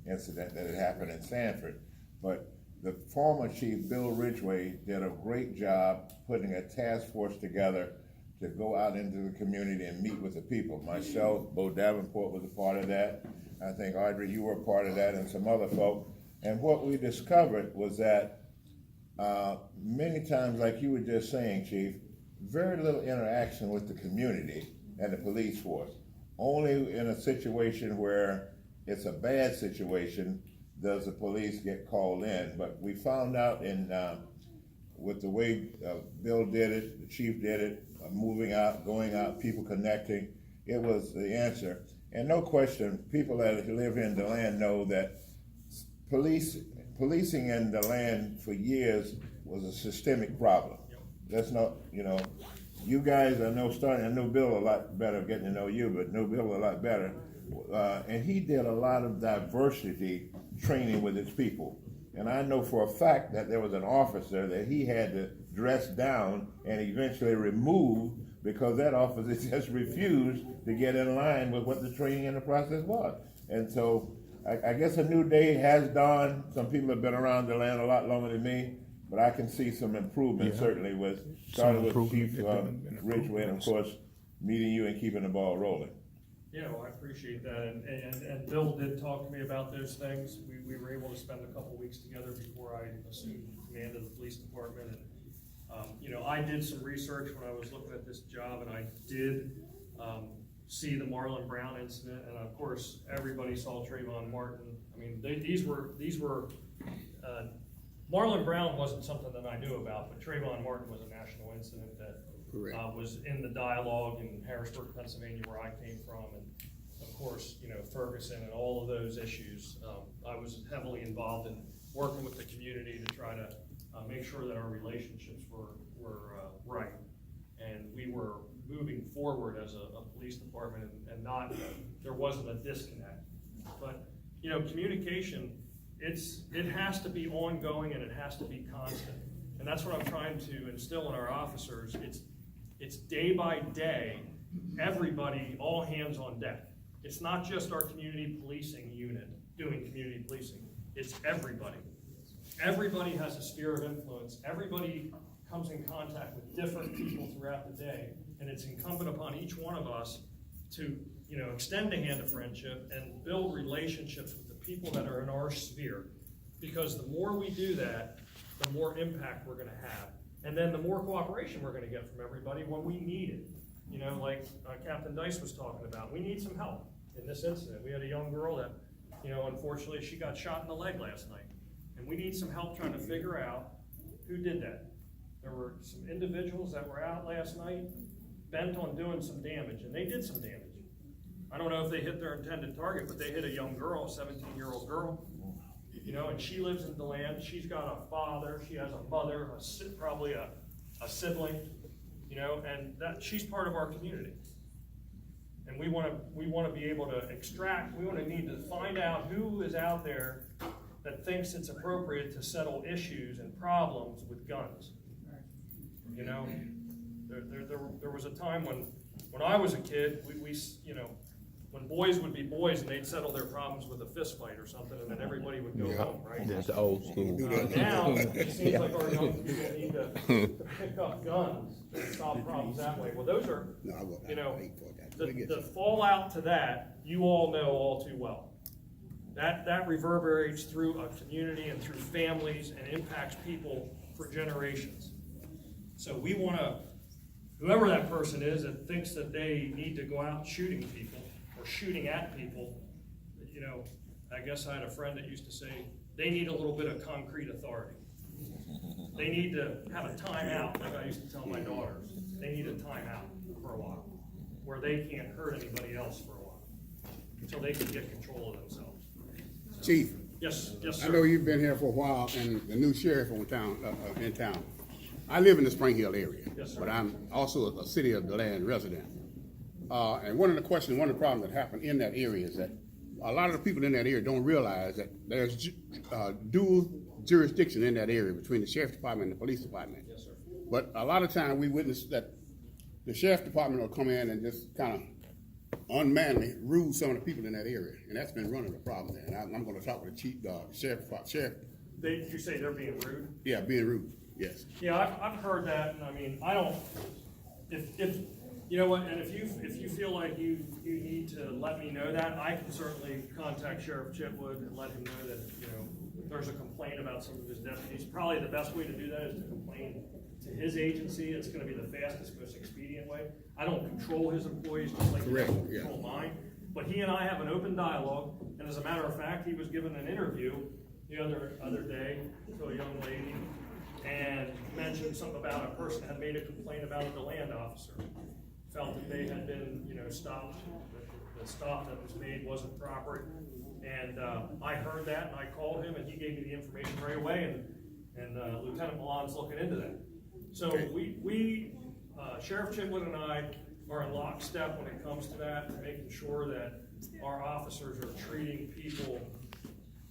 incident that had happened in Sanford. But the former chief, Bill Ridgway, did a great job putting a task force together to go out into the community and meet with the people. Myself, Bo Davenport was a part of that. I think, Audrey, you were a part of that, and some other folk. And what we discovered was that many times, like you were just saying, Chief, very little interaction with the community and the police force. Only in a situation where it's a bad situation does the police get called in. But we found out with the way Bill did it, the chief did it, moving out, going out, people connecting, it was the answer. And no question, people that live in Deland know that policing in Deland for years was a systemic problem. That's not, you guys, I know Bill a lot better, getting to know you, but know Bill a lot better. And he did a lot of diversity training with his people. And I know for a fact that there was an officer that he had to dress down and eventually remove because that officer just refused to get in line with what the training and the process was. And so I guess a new day has dawned. Some people have been around the land a lot longer than me, but I can see some improvement certainly starting with Chief Ridgway and of course meeting you and keeping the ball rolling. I appreciate that, and Bill did talk to me about those things. We were able to spend a couple weeks together before I assumed command of the police department, and I did some research when I was looking at this job, and I did see the Marlon Brown incident, and of course everybody saw Trayvon Martin. I mean, these were Marlon Brown wasn't something that I knew about, but Trayvon Martin was a national incident that was in the dialogue in Harrisburg, Pennsylvania, where I came from, and of course, Ferguson and all of those issues. I was heavily involved in working with the community to try to make sure that our relationships were right, and we were moving forward as a police department, and there wasn't a disconnect. But communication, it has to be ongoing and it has to be constant, and that's what I'm trying to instill in our officers. It's day by day, everybody, all hands on deck. It's not just our community policing unit doing community policing. It's everybody. Everybody has a sphere of influence. Everybody comes in contact with different people throughout the day, and it's incumbent upon each one of us to extend a hand of friendship and build relationships with the people that are in our sphere, because the more we do that, the more impact we're going to have, and then the more cooperation we're going to get from everybody when we need it. Like Captain Dice was talking about, we need some help in this incident. We had a young girl that, unfortunately, she got shot in the leg last night, and we need some help trying to figure out who did that. There were some individuals that were out last night bent on doing some damage, and they did some damage. I don't know if they hit their intended target, but they hit a young girl, a 17-year-old girl, and she lives in Deland. She's got a father, she has a mother, probably a sibling, and that she's part of our community. And we want to be able to extract. We need to find out who is out there that thinks it's appropriate to settle issues and problems with guns. There was a time when I was a kid, we when boys would be boys and they'd settle their problems with a fist fight or something, and then everybody would go home, right? That's the old school. Now, it seems like our young people need to pick up guns and solve problems that way. Well, those are, the fallout to that, you all know all too well. That reverberates through a community and through families and impacts people for generations. So we want to, whoever that person is that thinks that they need to go out shooting people or shooting at people, I guess I had a friend that used to say, they need a little bit of concrete authority. They need to have a timeout, like I used to tell my daughters. They need a timeout for a while, where they can't hurt anybody else for a while, until they can get control of themselves. So, Chief. Yes, sir. I know you've been here for a while, and the new sheriff in town. I live in the Spring Hill area, Yes, sir. but I'm also a city of Deland resident. And one of the problems that happen in that area is that a lot of the people in that area don't realize that there's dual jurisdiction in that area between the sheriff's department and the police department. Yes, sir. But a lot of times we witness that the sheriff's department will come in and just kind of unmanly ruled some of the people in that area, and that's been running the problem there. And I'm gonna talk with the sheriff. You say they're being rude? Yeah, being rude, yes. Yeah, I've heard that, and I mean, I don't, if, you know what, and if you feel like you need to let me know that, I can certainly contact Sheriff Chitwood and let him know that, you know, there's a complaint about some of his deputies. Probably the best way to do that is to complain to his agency. It's gonna be the fastest, most expedient way. I don't control his employees just like he doesn't control mine, but he and I have an open dialogue, and as a matter of fact, he was given an interview the other day to a young lady, and mentioned something about a person had made a complaint about a Deland officer. Felt that they had been, you know, stopped, the stop that was made wasn't proper. And I heard that, and I called him, and he gave me the information right away, and Lieutenant Milan's looking into that. So Sheriff Chitwood and I are in lockstep when it comes to that, and making sure that our officers are treating people.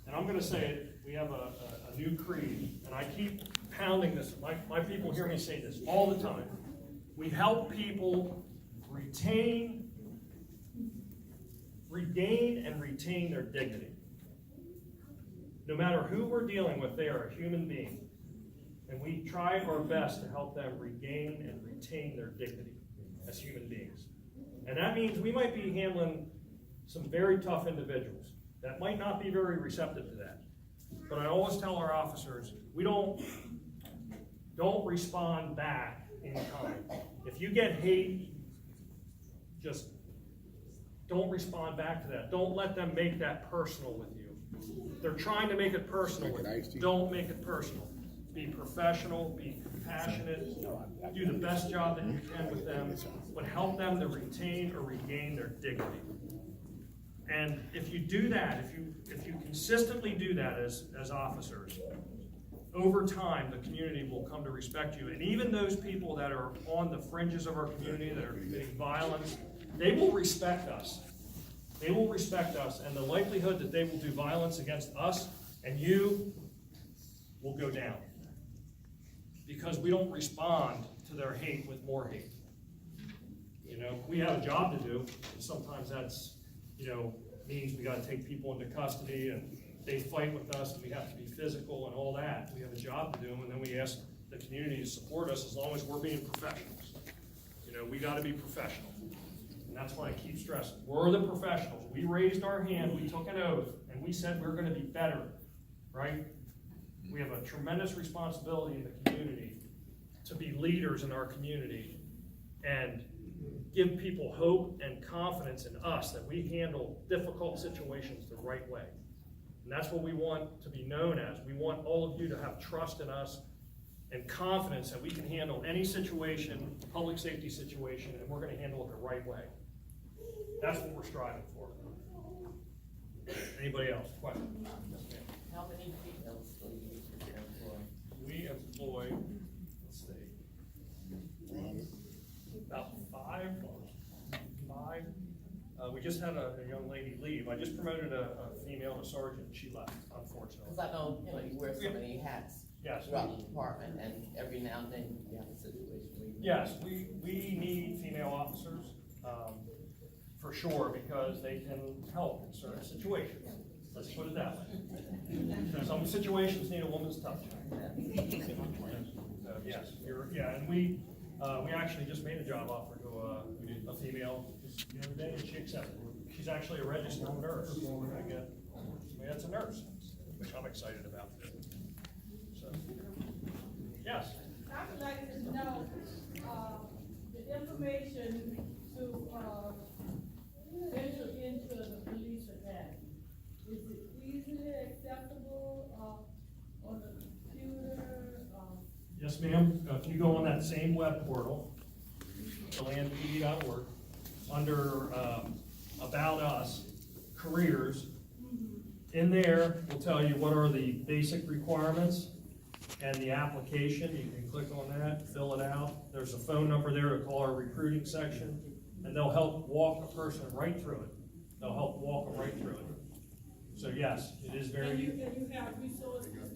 And I'm gonna say it, we have a new creed, and I keep pounding this. My people hear me say this all the time. We help people regain and retain their dignity. No matter who we're dealing with, they are a human being. And we try our best to help them regain and retain their dignity as human beings. And that means we might be handling some very tough individuals that might not be very receptive to that. But I always tell our officers, we don't respond back in kind. If you get hate, just don't respond back to that. Don't let them make that personal with you. They're trying to make it personal with you. Don't make it personal. Be professional, be compassionate, do the best job that you can with them, but help them to retain or regain their dignity. And if you do that, if you consistently do that as officers, over time, the community will come to respect you. And even those people that are on the fringes of our community, that are committing violence, they will respect us. They will respect us, and the likelihood that they will do violence against us and you will go down. Because we don't respond to their hate with more hate. You know, we have a job to do, and sometimes that's, you know, means we gotta take people into custody, and they fight with us, and we have to be physical and all that. We have a job to do, and then we ask the community to support us as long as we're being professionals. You know, we gotta be professional. And that's why I keep stressing. We're the professionals. We raised our hand, we took an oath, and we said we're gonna be better, right? We have a tremendous responsibility in the community to be leaders in our community and give people hope and confidence in us that we handle difficult situations the right way. And that's what we want to be known as. We want all of you to have trust in us and confidence that we can handle any situation, public safety situation, and we're going to handle it the right way. That's what we're striving for. Anybody else? Question? Yes, ma'am. How many females do you employ? We employ, let's see, about five. We just had a young lady leave. I just promoted a female to sergeant. She left, unfortunately. Because I know, you know, you wear so many hats Yes. throughout the department, and every now and then you have a situation where you. Yes, we need female officers, for sure, because they can help in certain situations. Let's put it that way. Some situations need a woman's touch. So, yes, and we actually just made a job offer to a female just the other day, and she accepted. She's actually a registered nurse. We're gonna get somebody that's a nurse, which I'm excited about too. So, yes. I would like to know, the information to, enter into the police academy. Is it easily accessible, on the computer, Yes, ma'am. If you go on that same web portal, delandpd.org, under About Us, Careers, in there will tell you what are the basic requirements and the application. You can click on that, fill it out. There's a phone number there to call our recruiting section, and they'll help walk a person right through it. They'll help walk them right through it. So yes, it is very. and you have resources